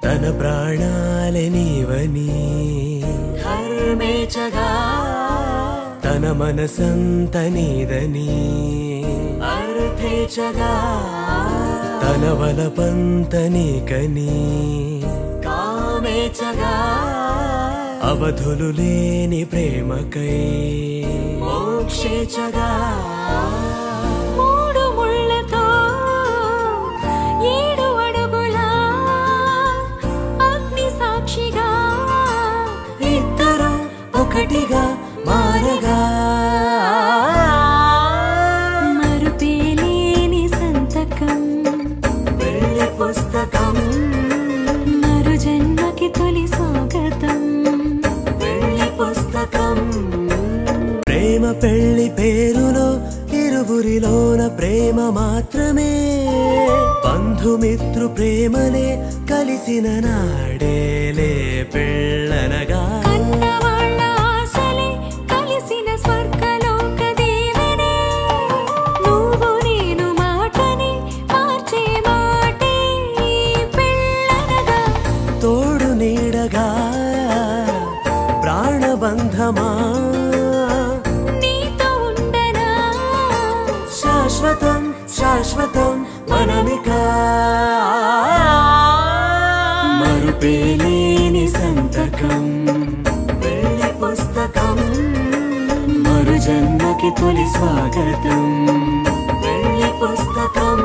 తన ప్రాణాలే నీవని ధర్మేచగా తన మనసంత నీదని అర్థేచగా తన వలపంత నీకని కామేచగా అవధులు లేని ప్రేమకై మోక్షేచగా మూడు ముళ్ళతో 7 అడుగుల అగ్ని సాక్షిగా ఇద్దరు ఒకటిగా మారగా మరుపేలేని సంతకం పెళ్లి పుస్తకం మరు జన్మకి తొలి స్వాగతం పెళ్లి పుస్తకం ప్రేమ పెళ్లి పేరులో ఇరువురిలోన ప్రేమ మాత్రమే బంధుమిత్రు ప్రేమనే కలిసిన నాడేలే పెళ్ళనగా కన్నవాళ్ళ ఆశలే కలిసిన స్వర్గలోక దేవనే నువ్వు నేను మాటని మార్చే మాటే పెళ్ళనగా తోడు నీడగా ప్రాణబంధమా నీతో ఉండనా శాశ్వతం శాశ్వతం మనమిక మరుపేలేని సంతకం పెళ్లి పుస్తకం మరు జన్మకి తొలి స్వాగతం పెళ్లి పుస్తకం